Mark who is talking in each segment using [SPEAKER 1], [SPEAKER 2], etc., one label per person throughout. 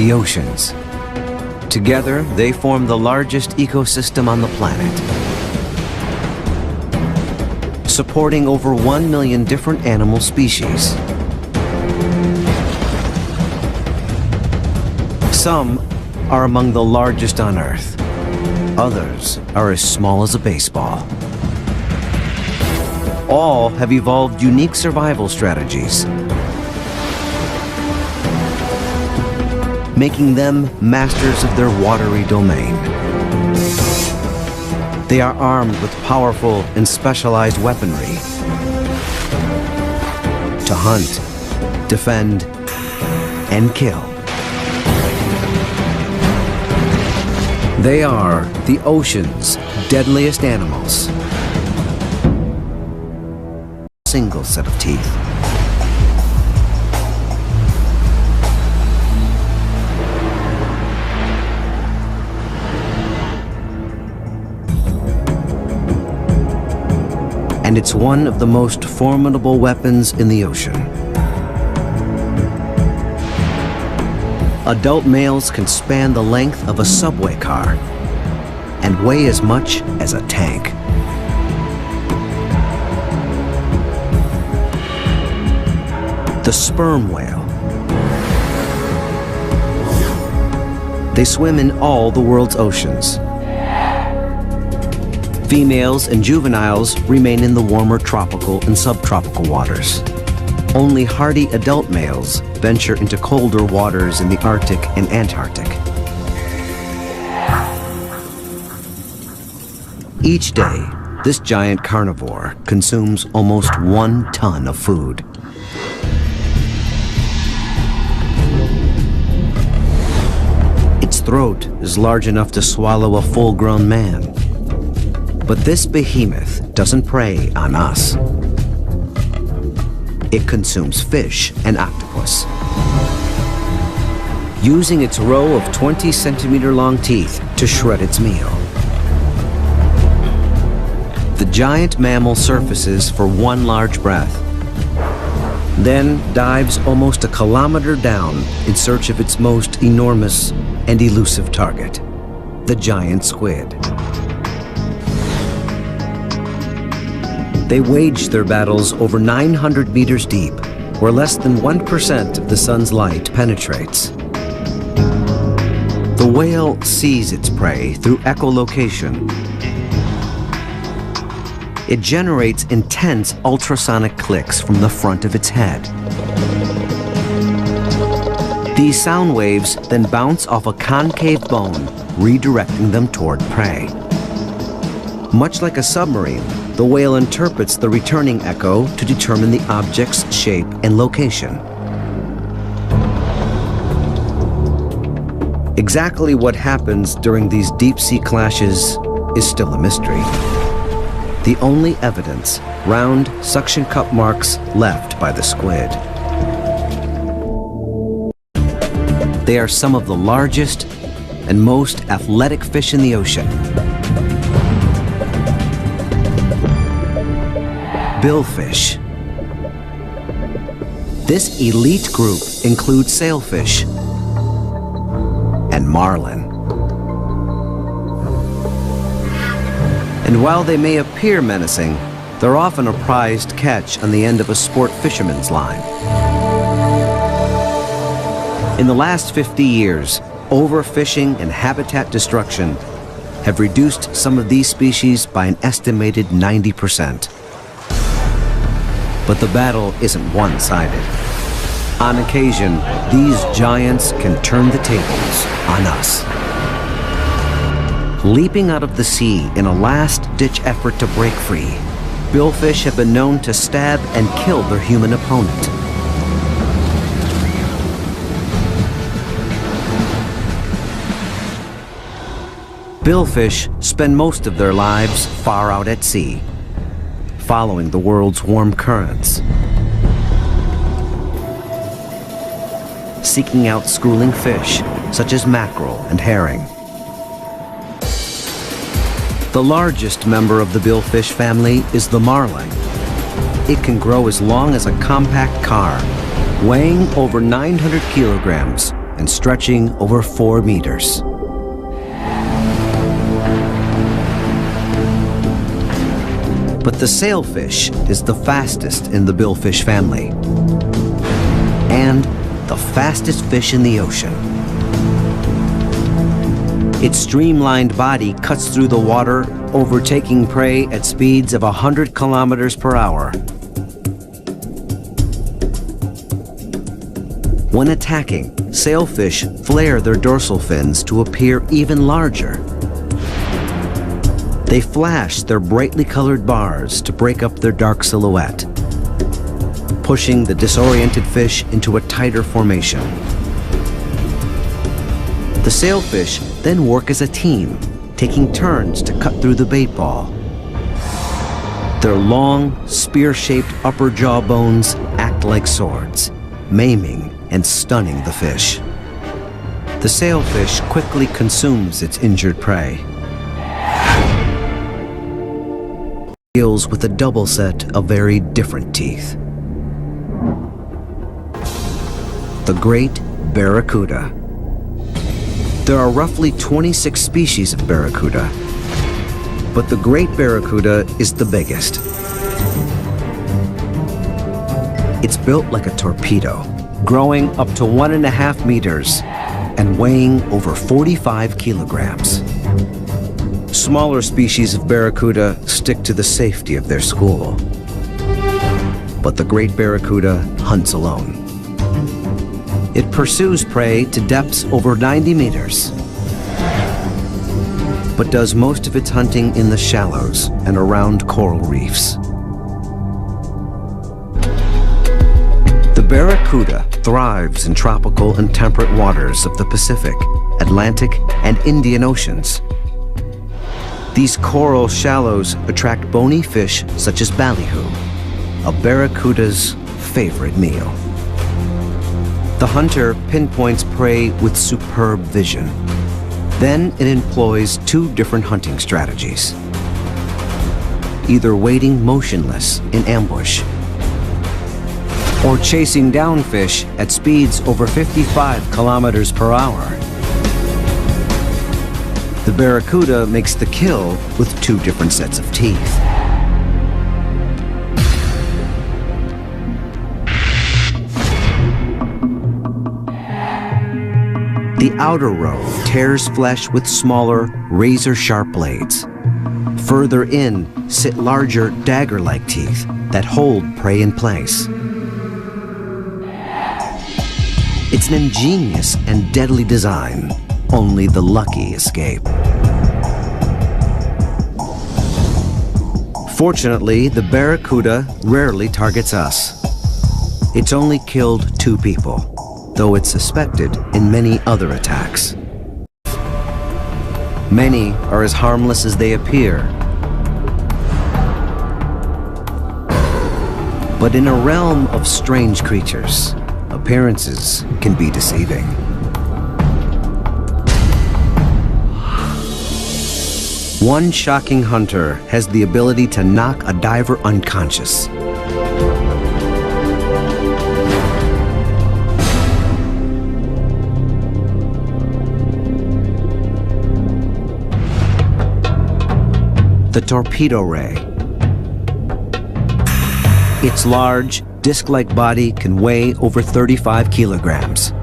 [SPEAKER 1] the oceans. Together, they form the largest ecosystem on the planet, supporting over 1 million different animal species. Some are among the largest on Earth. Others are as small as a baseball. All have evolved unique survival strategies, making them masters of their watery domain. They are armed with powerful and specialized weaponry to hunt, defend, and kill. They are the ocean's deadliest animals. Single set of teeth. And it's one of the most formidable weapons in the ocean. Adult males can span the length of a subway car and weigh as much as a tank. The sperm whale. They swim in all the world's oceans. Females and juveniles remain in the warmer tropical and subtropical waters. Only hardy adult males venture into colder waters in the Arctic and Antarctic. Each day, this giant carnivore consumes almost 1 ton of food. Its throat is large enough to swallow a full-grown man. But this behemoth doesn't prey on us. It consumes fish and octopus, using its row of 20-centimeter-long teeth to shred its meal. The giant mammal surfaces for one large breath, then dives almost a kilometer down in search of its most enormous and elusive target, the giant squid. They wage their battles over 900 meters deep, where less than 1% of the sun's light penetrates. The whale sees its prey through echolocation. It generates intense ultrasonic clicks from the front of its head. These sound waves then bounce off a concave bone, redirecting them toward prey. Much like a submarine, the whale interprets the returning echo to determine the object's shape and location. Exactly what happens during these deep-sea clashes is still a mystery. The only evidence, round suction cup marks left by the squid. They are some of the largest and most athletic fish in the ocean. Billfish. This elite group includes sailfish and marlin. And while they may appear menacing, they're often a prized catch on the end of a sport fisherman's line. In the last 50 years, overfishing and habitat destruction have reduced some of these species by an estimated 90%. But the battle isn't one-sided. On occasion, these giants can turn the tables on us. Leaping out of the sea in a last-ditch effort to break free, billfish have been known to stab and kill their human opponent. Billfish spend most of their lives far out at sea, following the world's warm currents, seeking out schooling fish such as mackerel and herring. The largest member of the billfish family is the marlin. It can grow as long as a compact car, weighing over 900 kilograms and stretching over 4 meters. But the sailfish is the fastest in the billfish family, and the fastest fish in the ocean. Its streamlined body cuts through the water, overtaking prey at speeds of 100 kilometers per hour. When attacking, sailfish flare their dorsal fins to appear even larger. They flash their brightly colored bars to break up their dark silhouette, pushing the disoriented fish into a tighter formation. The sailfish then work as a team, taking turns to cut through the bait ball. Their long, spear-shaped upper jaw bones act like swords, maiming and stunning the fish. The sailfish quickly consumes its injured prey. Deals with a double set of very different teeth. The Great Barracuda. There are roughly 26 species of Barracuda, but the Great Barracuda is the biggest. It's built like a torpedo, growing up to 1.5 meters and weighing over 45 kilograms. Smaller species of Barracuda stick to the safety of their school, but the Great Barracuda hunts alone. It pursues prey to depths over 90 meters, but does most of its hunting in the shallows and around coral reefs. The Barracuda thrives in tropical and temperate waters of the Pacific, Atlantic, and Indian Oceans. These coral shallows attract bony fish such as ballyhoo, a barracuda's favorite meal. The hunter pinpoints prey with superb vision. Then it employs 2 different hunting strategies. Either waiting motionless in ambush, or chasing down fish at speeds over 55 kilometers per hour. The barracuda makes the kill with 2 different sets of teeth. The outer row tears flesh with smaller, razor-sharp blades. Further in sit larger, dagger-like teeth that hold prey in place. It's an ingenious and deadly design. Only the lucky escape. Fortunately, the barracuda rarely targets us. It's only killed 2 people, though it's suspected in many other attacks. Many are as harmless as they appear. But in a realm of strange creatures, appearances can be deceiving. One shocking hunter has the ability to knock a diver unconscious. The torpedo ray. Its large, disc-like body can weigh over 35 kilograms.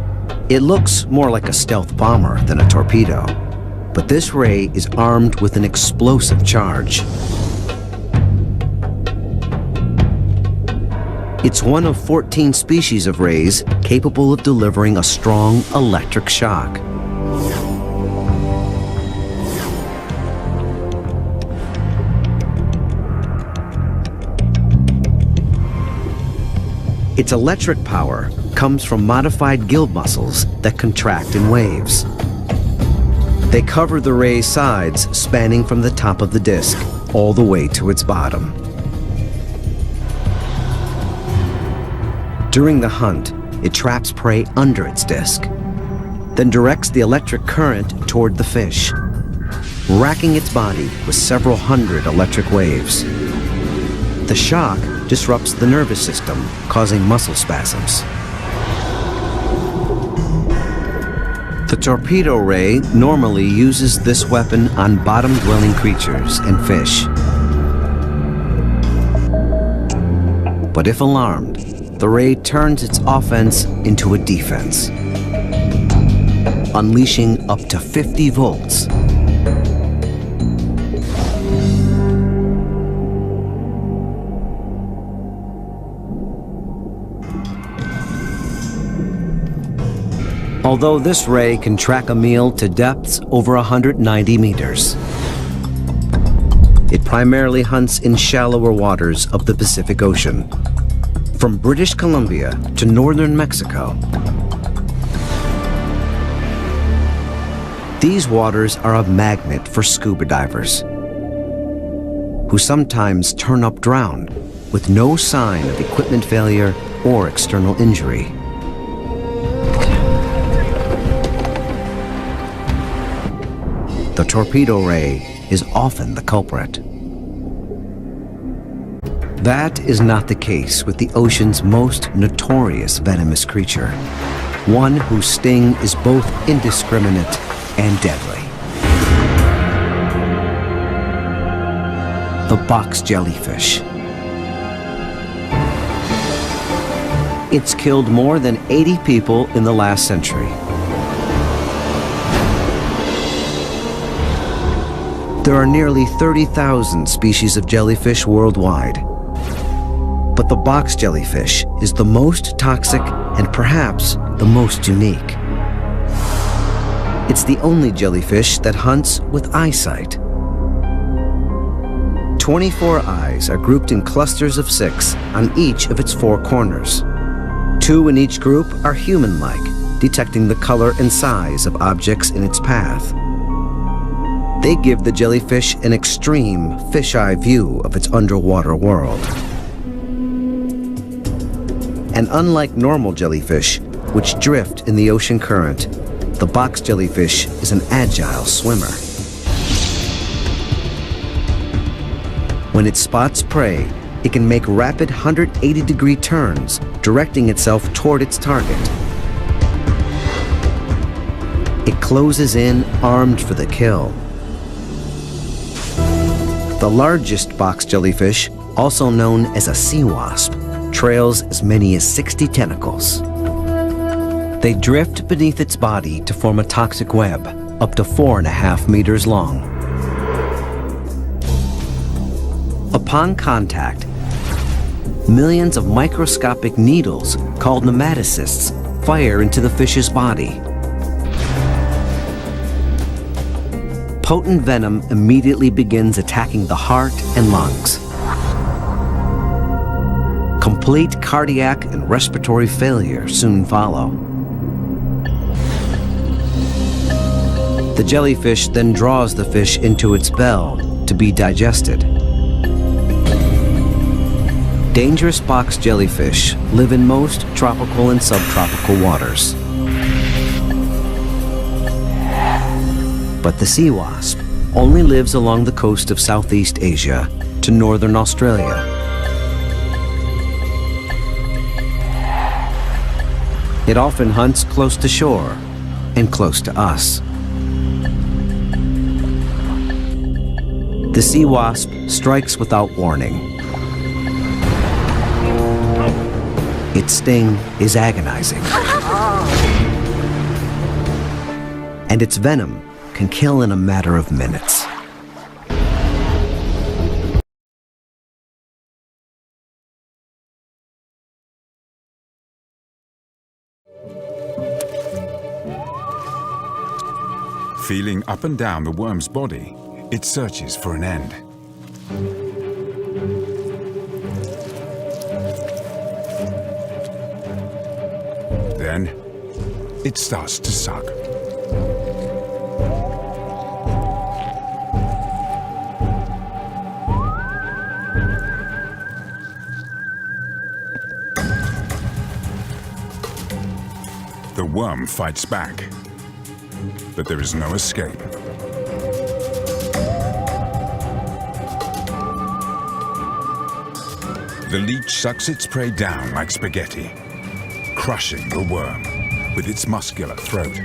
[SPEAKER 1] It looks more like a stealth bomber than a torpedo, but this ray is armed with an explosive charge. It's one of 14 species of rays capable of delivering a strong electric shock. Its electric power comes from modified gill muscles that contract in waves. They cover the ray's sides, spanning from the top of the disc all the way to its bottom. During the hunt, it traps prey under its disc, then directs the electric current toward the fish, racking its body with several hundred electric waves. The shock disrupts the nervous system, causing muscle spasms. The torpedo ray normally uses this weapon on bottom-dwelling creatures and fish. But if alarmed, the ray turns its offense into a defense, unleashing up to 50 volts. Although this ray can track a meal to depths over 190 meters. It primarily hunts in shallower waters of the Pacific Ocean, from British Columbia to northern Mexico. These waters are a magnet for scuba divers, who sometimes turn up drowned with no sign of equipment failure or external injury. The torpedo ray is often the culprit. That is not the case with the ocean's most notorious venomous creature, one whose sting is both indiscriminate and deadly. The box jellyfish. It's killed more than 80 people in the last century. There are nearly 30,000 species of jellyfish worldwide. But the box jellyfish is the most toxic and perhaps the most unique. It's the only jellyfish that hunts with eyesight. 24 eyes are grouped in clusters of 6 on each of its 4 corners. 2 in each group are human-like, detecting the color and size of objects in its path. They give the jellyfish an extreme fisheye view of its underwater world. And unlike normal jellyfish, which drift in the ocean current, the box jellyfish is an agile swimmer. When it spots prey, it can make rapid 180-degree turns, directing itself toward its target. It closes in, armed for the kill. The largest box jellyfish, also known as a sea wasp, trails as many as 60 tentacles. They drift beneath its body to form a toxic web, up to 4.5 meters long. Upon contact, millions of microscopic needles, called nematocysts, fire into the fish's body. Potent venom immediately begins attacking the heart and lungs. Complete cardiac and respiratory failure soon follow. The jellyfish then draws the fish into its bell to be digested. Dangerous box jellyfish live in most tropical and subtropical waters. But the sea wasp only lives along the coast of Southeast Asia to northern Australia. It often hunts close to shore and close to us. The sea wasp strikes without warning. Its sting is agonizing. And its venom can kill in a matter of minutes.
[SPEAKER 2] Feeling up and down the worm's body, it searches for an end. Then, it starts to suck. The worm fights back, but there is no escape. The leech sucks its prey down like spaghetti, crushing the worm with its muscular throat.